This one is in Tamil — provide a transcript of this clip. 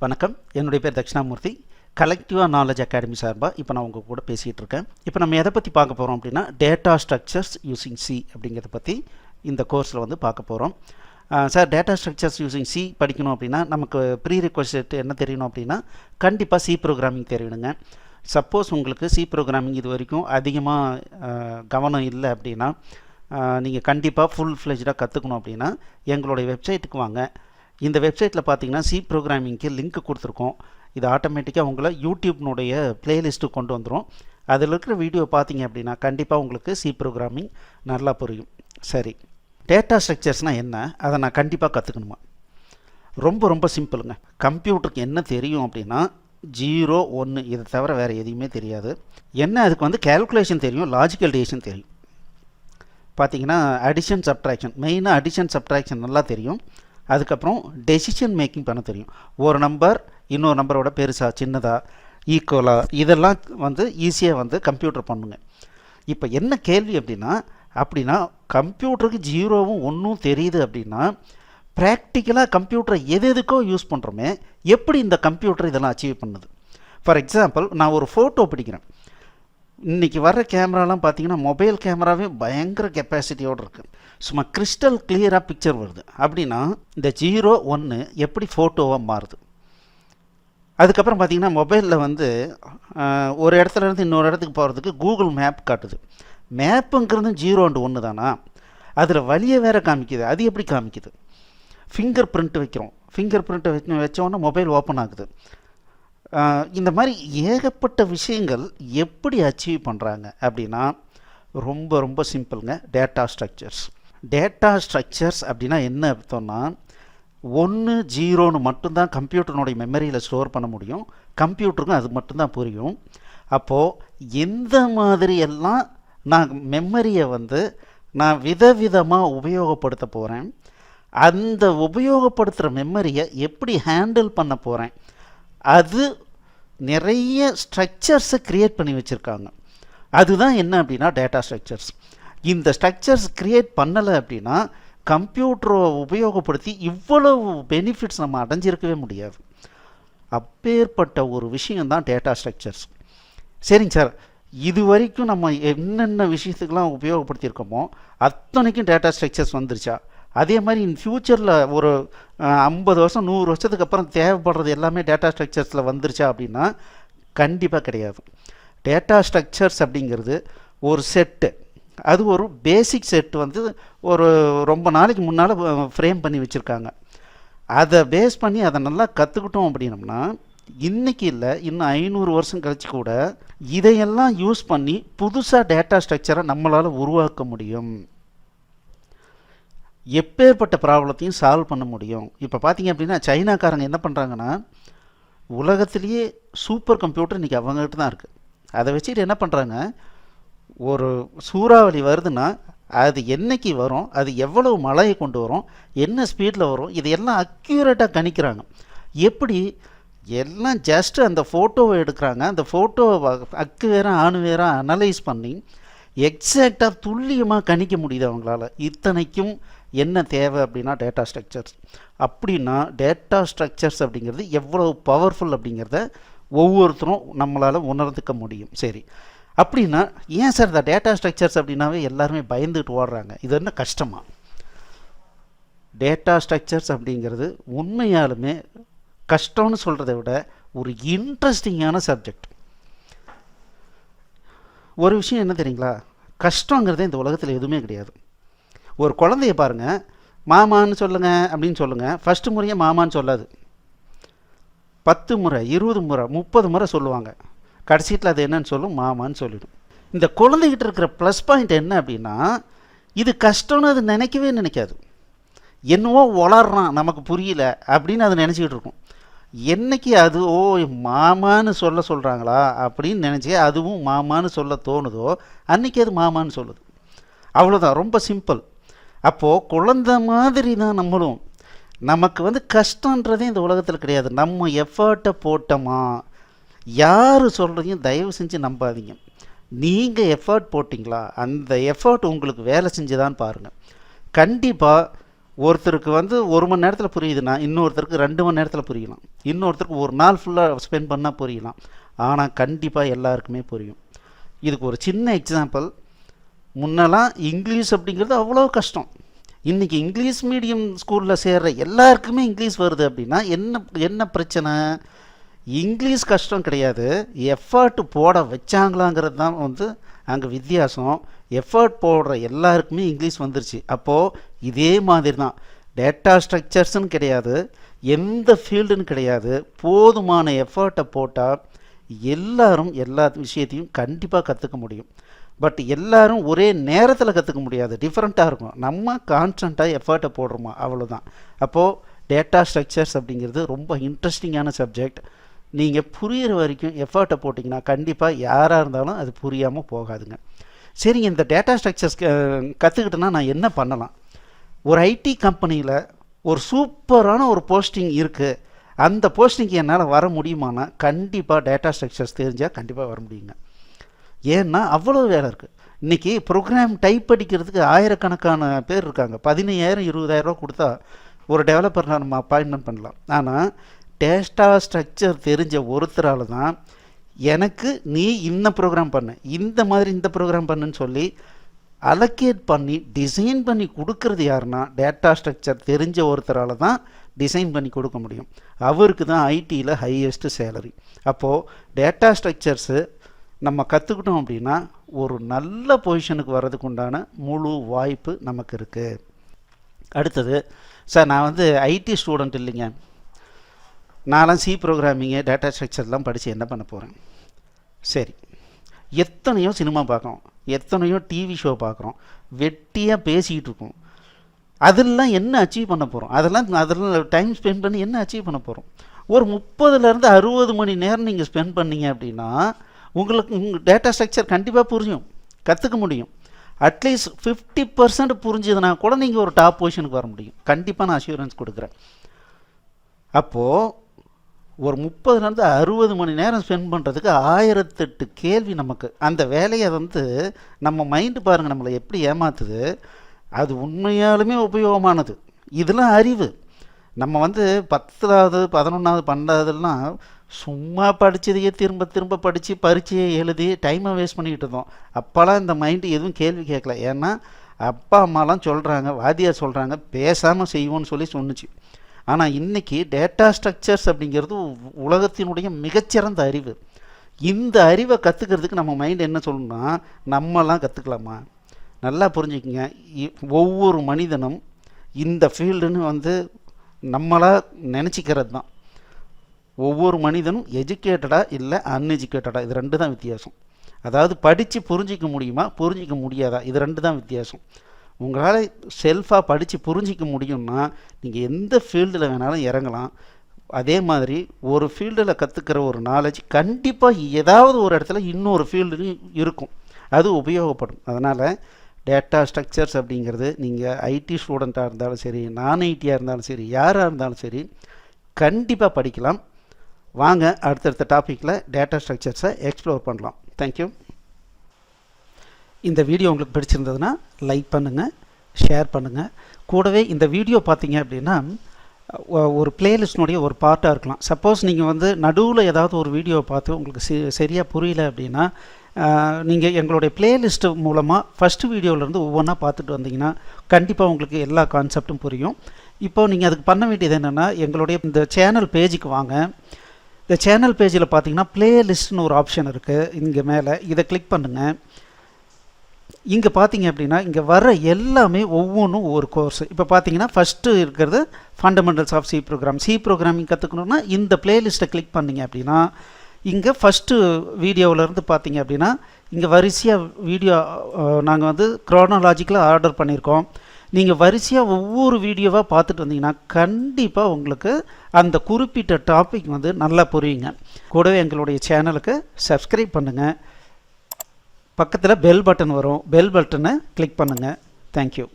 வணக்கம், என்னுடைய பேர் தக்ஷணா மூர்த்தி. கலெக்டிவா நாலேஜ் அகாடமி சார்பாக இப்போ நான் உங்கள் கூட பேசிகிட்டு இருக்கேன். இப்போ நம்ம எதை பற்றி பார்க்க போகிறோம் அப்படின்னா, டேட்டா ஸ்ட்ரக்சர்ஸ் யூசிங் சி அப்படிங்கிறத பற்றி இந்த கோர்ஸில் வந்து பார்க்க போகிறோம். Sir, data structures using C படிக்கணும் அப்படின்னா நமக்கு ப்ரீ ரெக்வசிட் என்ன தெரியணும் அப்படின்னா, கண்டிப்பாக சி ப்ரோக்ராமிங் தெரியணுங்க. சப்போஸ் உங்களுக்கு சி ப்ரோக்ராமிங் இது வரைக்கும் அதிகமாக கவனம் இல்லை அப்படின்னா, நீங்கள் கண்டிப்பாக ஃபுல் ஃப்ளெஜ்டாக கற்றுக்கணும் அப்படின்னா எங்களுடைய வெப்சைட்டுக்கு வாங்க. இந்த வெப்சைட்டில் பார்த்தீங்கன்னா சி ப்ரோக்ராமிங்க்கு லிங்க் கொடுத்துருக்கோம். இது ஆட்டோமேட்டிக்காக உங்களை யூடியூப்னுடைய பிளேலிஸ்ட்டுக்கு கொண்டு வந்துடும். அதில் இருக்கிற வீடியோ பார்த்தீங்க அப்படின்னா கண்டிப்பாக உங்களுக்கு சி ப்ரோக்ராமிங் நல்லா புரியும். சரி, டேட்டா ஸ்ட்ரக்சர்ஸ்னால் என்ன, அதை நான் கண்டிப்பாக கற்றுக்கணுமா? ரொம்ப சிம்பிளுங்க. கம்ப்யூட்டருக்கு என்ன தெரியும் அப்படின்னா 0 1 இதை தவிர வேறு எதுவுமே தெரியாது. என்ன, அதுக்கு வந்து கேல்குலேஷன் தெரியும், லாஜிக்கல் டிவிஷன் தெரியும். பார்த்தீங்கன்னா அடிஷன் சப்ட்ராக்ஷன், மெயினாக அடிஷன் சப்ட்ராக்ஷன் நல்லா தெரியும். அதுக்கப்புறம் டெசிஷன் மேக்கிங் பண்ண தெரியும். ஒரு நம்பர் இன்னொரு நம்பரோட பெருசா சின்னதா ஈக்குவலா இதெல்லாம் வந்து ஈஸியாக வந்து கம்ப்யூட்டர் பண்ணுங்க. இப்போ என்ன கேள்வி அப்படின்னா கம்ப்யூட்டருக்கு 0வும் 1ம் தெரியுது அப்படின்னா ப்ராக்டிக்கலாக கம்ப்யூட்டரை எதுக்கோ யூஸ் பண்ணுறோமே, எப்படி இந்த கம்ப்யூட்டர் இதெல்லாம் அச்சீவ் பண்ணுது? ஃபார் எக்ஸாம்பிள், நான் ஒரு ஃபோட்டோ பிடிக்கிறேன். இன்றைக்கி வர்ற கேமராலாம் பார்த்தீங்கன்னா மொபைல் கேமராவே பயங்கர கெப்பாசிட்டியோடு இருக்குது. சும்மா கிறிஸ்டல் கிளியராக பிக்சர் வருது. அப்படின்னா இந்த 0 1 எப்படி ஃபோட்டோவாக மாறுது? அதுக்கப்புறம் பார்த்தீங்கன்னா மொபைலில் வந்து ஒரு இடத்துலேருந்து இன்னொரு இடத்துக்கு போகிறதுக்கு கூகுள் மேப் காட்டுது. மேப்புங்கிறது 0 and 1 தானா? அதில் வழியை வேறு காமிக்குது. அது எப்படி காமிக்குது? ஃபிங்கர் பிரிண்ட் வைக்கிறோம். ஃபிங்கர் பிரிண்ட்டை வச்சோன்னா மொபைல் ஓப்பன் ஆகுது. இந்த மாதிரி ஏகப்பட்ட விஷயங்கள் எப்படி அச்சீவ் பண்ணுறாங்க அப்படின்னா ரொம்ப சிம்பிளுங்க. டேட்டா ஸ்ட்ரக்சர்ஸ் அப்படின்னா என்ன அர்த்தம்னா 1 0ன்னு மட்டும்தான் கம்ப்யூட்டருடைய மெமரியில் ஸ்டோர் பண்ண முடியும். கம்ப்யூட்டருக்கும் அது மட்டும்தான் புரியும். அப்போது எந்த மாதிரியெல்லாம் நான் மெமரியை வந்து நான் விதவிதமாக உபயோகப்படுத்த போகிறேன், அந்த உபயோகப்படுத்துகிற மெமரியை எப்படி ஹேண்டில் பண்ண போகிறேன், அது நிறைய ஸ்ட்ரக்சர்ஸை க்ரியேட் பண்ணி வச்சுருக்காங்க. அதுதான் என்ன அப்படின்னா டேட்டா ஸ்ட்ரக்சர்ஸ். இந்த ஸ்ட்ரக்சர்ஸ் க்ரியேட் பண்ணலை அப்படின்னா கம்ப்யூட்டரை உபயோகப்படுத்தி இவ்வளவு பெனிஃபிட்ஸ் நம்ம அடைஞ்சிருக்கவே முடியாது. அப்பேற்பட்ட ஒரு விஷயந்தான் டேட்டா ஸ்ட்ரக்சர்ஸ். சரிங்க சார், இது வரைக்கும் நம்ம என்னென்ன விஷயத்துக்கெலாம் உபயோகப்படுத்தியிருக்கோமோ அத்தனைக்கும் டேட்டா ஸ்ட்ரக்சர்ஸ் வந்துருச்சா? அதே மாதிரி இன் ஃப்யூச்சரில் ஒரு 50 வருஷம் 100 வருஷத்துக்கு அப்புறம் தேவைப்படுறது எல்லாமே டேட்டா ஸ்ட்ரக்சர்ஸில் வந்துருச்சா அப்படின்னா கண்டிப்பாக கிடையாது. டேட்டா ஸ்ட்ரக்சர்ஸ் அப்படிங்கிறது ஒரு செட்டு, அது ஒரு பேசிக் செட்டு வந்து ஒரு ரொம்ப நாளைக்கு முன்னால் ஃப்ரேம் பண்ணி வச்சுருக்காங்க. அதை பேஸ் பண்ணி அதை நல்லா கற்றுக்கிட்டோம் அப்படின்னம்னா இன்றைக்கி இல்லை, இன்னும் 500 வருஷம் கழிச்சு கூட இதையெல்லாம் யூஸ் பண்ணி புதுசாக டேட்டா ஸ்ட்ரக்சரை நம்மளால் உருவாக்க முடியும். எப்பேற்பட்ட ப்ராப்ளத்தையும் சால்வ் பண்ண முடியும். இப்போ பார்த்தீங்க அப்படின்னா சைனாக்காரங்க என்ன பண்ணுறாங்கன்னா, உலகத்திலேயே சூப்பர் கம்ப்யூட்டர் இன்றைக்கி அவங்ககிட்ட தான் இருக்குது. அதை வச்சுட்டு என்ன பண்ணுறாங்க, ஒரு சூறாவளி வருதுன்னா அது என்னைக்கு வரும், அது எவ்வளவு மழையை கொண்டு வரும், என்ன ஸ்பீடில் வரும், இதையெல்லாம் அக்யூரேட்டாக கணிக்கிறாங்க. எப்படி? எல்லாம் ஜஸ்ட்டு அந்த ஃபோட்டோவை எடுக்கிறாங்க. அந்த ஃபோட்டோவை அக்கு வேற ஆணு வேற அனலைஸ் பண்ணி எக்ஸாக்டாக துல்லியமாக கணிக்க முடியுது அவங்களால. இத்தனைக்கும் என்ன தேவை அப்படின்னா டேட்டா ஸ்ட்ரக்சர்ஸ். அப்படின்னா டேட்டா ஸ்ட்ரக்சர்ஸ் அப்படிங்கிறது எவ்வளோ பவர்ஃபுல் அப்படிங்கிறத ஒவ்வொருத்தரும் நம்மளால் உணர்ந்துக்க முடியும். சரி, அப்படின்னா ஏன் சார் இந்த டேட்டா ஸ்ட்ரக்சர்ஸ் அப்படின்னாவே எல்லாருமே பயந்துட்டு ஓடுறாங்க? இது என்ன கஷ்டமா? டேட்டா ஸ்ட்ரக்சர்ஸ் அப்படிங்கிறது உண்மையாலுமே கஷ்டம்னு சொல்கிறத விட ஒரு இன்ட்ரெஸ்டிங்கான சப்ஜெக்ட். ஒரு விஷயம் என்ன தெரியுங்களா, கஷ்டங்கிறதே இந்த உலகத்தில் எதுவுமே கிடையாது. ஒரு குழந்தைய பாருங்கள், மாமான்னு சொல்லுங்கள் அப்படின்னு சொல்லுங்கள். ஃபஸ்ட்டு முறையே மாமான்னு சொல்லாது. 10 முறை 20 முறை 30 முறை சொல்லுவாங்க. கடைசியில் அது என்னன்னு சொல்லும், மாமான்னு சொல்லிடும். இந்த குழந்தைகிட்ட இருக்கிற ப்ளஸ் பாயிண்ட் என்ன அப்படின்னா, இது கஷ்டம்னு அது நினைக்காது. என்னவோ வளர்றான், நமக்கு புரியல அப்படின்னு அது நினச்சிக்கிட்டு இருக்கும். என்னைக்கு அது மாமான்னு சொல்கிறாங்களா அப்படின்னு நினச்சி அதுவும் மாமான்னு சொல்ல தோணுதோ அன்றைக்கி அது மாமான்னு சொல்லுது. அவ்வளோதான், ரொம்ப சிம்பிள். அப்போது குழந்தை மாதிரி தான் நம்மளும். நமக்கு வந்து கஷ்டன்றதே இந்த உலகத்தில் கிடையாது. நம்ம எஃபர்ட்டை போட்டோமா, யார் சொல்கிறதையும் தயவு செஞ்சு நம்பாதீங்க. நீங்கள் எஃபர்ட் போட்டிங்களா, அந்த எஃபர்ட் உங்களுக்கு வேலை செஞ்சுதான்னு பாருங்கள். கண்டிப்பாக ஒருத்தருக்கு வந்து 1 மணி நேரத்தில் புரியுதுன்னா இன்னொருத்தருக்கு 2 மணி நேரத்தில் புரியலாம், இன்னொருத்தருக்கு ஒரு நாள் ஃபுல்லாக ஸ்பெண்ட் பண்ணால் புரியலாம். ஆனால் கண்டிப்பாக எல்லாருக்குமே புரியும். இதுக்கு ஒரு சின்ன எக்ஸாம்பிள். முன்னெல்லாம் இங்கிலீஷ் அப்படிங்கிறது அவ்வளோ கஷ்டம். இன்றைக்கி இங்கிலீஷ் மீடியம் ஸ்கூலில் சேர்கிற எல்லாருக்குமே இங்கிலீஷ் வருது அப்படின்னா என்ன பிரச்சனை? இங்கிலீஷ் கஷ்டம் கிடையாது, எஃபர்ட் போட வச்சாங்களாங்கிறது தான் வந்து அங்கே வித்தியாசம். எஃபர்ட் போடுற எல்லாருக்குமே இங்கிலீஷ் வந்துருச்சு. அப்போது இதே மாதிரி தான் டேட்டா ஸ்ட்ரக்சர்ஸ்னு கிடையாது, எந்த ஃபீல்டுன்னு கிடையாது, போதுமான எஃபர்ட்டை போட்டால் எல்லாரும் எல்லா விஷயத்தையும் கண்டிப்பாக கற்றுக்க முடியும். பட் எல்லாரும் ஒரே நேரத்தில் கற்றுக்க முடியாது, டிஃப்ரெண்ட்டாக இருக்கும். நம்ம கான்ஸ்டண்ட்டாக எஃபர்ட்டை போடுறோமா, அவ்வளோதான். அப்போது டேட்டா ஸ்ட்ரக்சர்ஸ் அப்படிங்கிறது ரொம்ப இன்ட்ரெஸ்டிங்கான சப்ஜெக்ட். நீங்கள் புரிகிற வரைக்கும் எஃபர்ட்டை போட்டிங்கன்னா கண்டிப்பாக யாராக இருந்தாலும் அது புரியாமல் போகாதுங்க. சரிங்க, இந்த டேட்டா ஸ்ட்ரக்சர்ஸ் கற்றுக்கிட்டேன்னா நான் என்ன பண்ணலாம்? ஒரு ஐடி கம்பெனியில் ஒரு சூப்பரான ஒரு போஸ்டிங் இருக்குது, அந்த போஸ்டிங்க்கு என்னால் வர முடியுமானா கண்டிப்பாக டேட்டா ஸ்ட்ரக்சர்ஸ் தெரிஞ்சால் கண்டிப்பாக வர முடியுங்க. ஏன்னா அவ்வளோ வேலை இருக்குது. இன்றைக்கி ப்ரோக்ராம் டைப் அடிக்கிறதுக்கு ஆயிரக்கணக்கான பேர் இருக்காங்க. 15,000 20,000 கொடுத்தா ஒரு டெவலப்பர் நம்ம அப்பாயின்மெண்ட் பண்ணலாம். ஆனால் டேட்டா ஸ்ட்ரக்சர் தெரிஞ்ச ஒருத்தரால் தான் எனக்கு நீ இந்த ப்ரோக்ராம் பண்ணு, இந்த மாதிரி இந்த ப்ரோக்ராம் பண்ணுன்னு சொல்லி அலோகேட் பண்ணி டிசைன் பண்ணி கொடுக்கறது யாருன்னா டேட்டா ஸ்ட்ரக்சர் தெரிஞ்ச ஒருத்தரால் தான் டிசைன் பண்ணி கொடுக்க முடியும். அவருக்கு தான் ஐடியில் ஹையஸ்ட் சேலரி. அப்போது டேட்டா ஸ்ட்ரக்சர்ஸு நம்ம கற்றுக்கிட்டோம் அப்படின்னா ஒரு நல்ல பொசிஷனுக்கு வர்றதுக்கு உண்டான முழு வாய்ப்பு நமக்கு இருக்குது. அடுத்தது, சார் நான் வந்து ஐடி ஸ்டூடெண்ட் இல்லைங்க, நான்லாம் சி ப்ரோக்ராமிங்கு டேட்டா ஸ்ட்ரக்சர்லாம் படித்து என்ன பண்ண போகிறேன்? சரி, எத்தனையோ சினிமா பார்க்குறோம், எத்தனையோ டிவி ஷோ பார்க்குறோம், வெட்டியாக பேசிக்கிட்டு இருக்கோம். அதெல்லாம் என்ன அச்சீவ் பண்ண போகிறோம்? அதெல்லாம் டைம் ஸ்பெண்ட் பண்ணி என்ன அச்சீவ் பண்ண போகிறோம்? ஒரு 30லேருந்து 60 மணி நேரம் நீங்கள் ஸ்பெண்ட் பண்ணீங்க அப்படின்னா உங்களுக்கு உங்கள் டேட்டா ஸ்ட்ரக்சர் கண்டிப்பாக புரியும், கற்றுக்க முடியும். அட்லீஸ்ட் 50% புரிஞ்சதுன்னா கூட நீங்கள் ஒரு டாப் பொசிஷனுக்கு வர முடியும். கண்டிப்பாக நான் அஷூரன்ஸ் கொடுக்குறேன். அப்போது ஒரு 30லேருந்து 60 மணி நேரம் ஸ்பெண்ட் பண்ணுறதுக்கு 1008 கேள்வி நமக்கு. அந்த வேலையை வந்து நம்ம மைண்டு பாருங்கள் நம்மளை எப்படி ஏமாத்துது. அது உண்மையாலுமே உபயோகமானது. இதெல்லாம் அறிவு. நம்ம வந்து 10வது 11வது 12வதுலாம் சும்மா படித்ததையே திரும்ப திரும்ப படித்து பரீட்சையை எழுதி டைமை வேஸ்ட் பண்ணிக்கிட்டு இருந்தோம். அப்போலாம் இந்த மைண்டு எதுவும் கேள்வி கேட்கல. ஏன்னா அப்பா அம்மாலாம் சொல்கிறாங்க, வாத்தியார் சொல்கிறாங்க, பேசாமல் செய்வோன்னு சொல்லி சொன்னிச்சு. ஆனால் இன்றைக்கி டேட்டா ஸ்ட்ரக்சர்ஸ் அப்படிங்கிறது உலகத்தினுடைய மிகச்சிறந்த அறிவு. இந்த அறிவை கற்றுக்கிறதுக்கு நம்ம மைண்டு என்ன சொல்லணும்னா, நம்மலாம் கற்றுக்கலாமா? நல்லா புரிஞ்சுக்கங்க, ஒவ்வொரு மனிதனும் இந்த ஃபீல்டுன்னு வந்து நம்மளாக நினச்சிக்கிறது தான். ஒவ்வொரு மனிதனும் எஜுகேட்டடாக இல்லை அன்எஜுகேட்டடாக, இது 2 தான் வித்தியாசம். அதாவது படித்து புரிஞ்சிக்க முடியுமா, புரிஞ்சிக்க முடியாதா, இது 2 தான் வித்தியாசம். உங்களால் செல்ஃபாக படித்து புரிஞ்சிக்க முடியும்னா நீங்கள் எந்த ஃபீல்டில் வேணாலும் இறங்கலாம். அதே மாதிரி ஒரு ஃபீல்டில் கற்றுக்கிற ஒரு நாலேஜ் கண்டிப்பாக ஏதாவது ஒரு இடத்துல இன்னொரு ஃபீல்டுலையும் இருக்கும், அது உபயோகப்படும். அதனால் டேட்டா ஸ்ட்ரக்சர்ஸ் அப்படிங்கிறது நீங்கள் ஐடி ஸ்டூடெண்ட்டாக இருந்தாலும் சரி, நான் ஐடியாக இருந்தாலும் சரி, யாராக இருந்தாலும் சரி கண்டிப்பாக படிக்கலாம். வாங்க அடுத்தடுத்த டாப்பிக்கில் டேட்டா ஸ்ட்ரக்சர்ஸை எக்ஸ்ப்ளோர் பண்ணலாம். தேங்க்யூ. இந்த வீடியோ உங்களுக்கு பிடிச்சிருந்ததுன்னா லைக் பண்ணுங்கள், ஷேர் பண்ணுங்கள். கூடவே இந்த வீடியோ பார்த்தீங்க அப்படின்னா ஒரு பிளேலிஸ்ட்னுடைய ஒரு பார்ட்டாக இருக்கலாம். சப்போஸ் நீங்கள் வந்து நடுவில் ஏதாவது ஒரு வீடியோவை பார்த்து உங்களுக்கு சரியாக புரியல அப்படின்னா நீங்கள் எங்களுடைய பிளேலிஸ்ட்டு மூலமாக ஃபஸ்ட்டு வீடியோவிலேருந்து ஒவ்வொன்றா பார்த்துட்டு வந்தீங்கன்னா கண்டிப்பாக உங்களுக்கு எல்லா கான்செப்டும் புரியும். இப்போது நீங்கள் அதுக்கு பண்ண வேண்டியது என்னென்னா, எங்களுடைய இந்த சேனல் பேஜுக்கு வாங்க. இந்த சேனல் பேஜில் பார்த்தீங்கன்னா பிளேலிஸ்ட்னு ஒரு ஆப்ஷன் இருக்குது. இங்கே மேலே இதை கிளிக் பண்ணுங்கள். இங்கே பார்த்தீங்க அப்படின்னா இங்கே வர எல்லாமே ஒவ்வொன்றும் ஒவ்வொரு கோர்ஸ். இப்போ பார்த்தீங்கன்னா ஃபஸ்ட்டு இருக்கிறது ஃபண்டமெண்டல்ஸ் ஆஃப் சி ப்ரோக்ராமிங் கற்றுக்கணுன்னா இந்த பிளேலிஸ்ட்டை கிளிக் பண்ணிங்க அப்படின்னா இங்கே ஃபஸ்ட்டு வீடியோவிலேருந்து பார்த்தீங்க அப்படின்னா இங்கே வரிசையாக வீடியோ நாங்கள் வந்து க்ரோனாலாஜிக்கலாக ஆர்டர் பண்ணியிருக்கோம். நீங்கள் வரிசையாக ஒவ்வொரு வீடியோவாக பார்த்துட்டு வந்தீங்கன்னா கண்டிப்பாக உங்களுக்கு அந்த குறிப்பிட்ட டாபிக் வந்து நல்லா புரியுங்க. கூடவே எங்களுடைய சேனலுக்கு சப்ஸ்கிரைப் பண்ணுங்கள். பக்கத்தில் பெல் பட்டன் வரும், பெல் பட்டனை கிளிக் பண்ணுங்கள். தேங்க்யூ.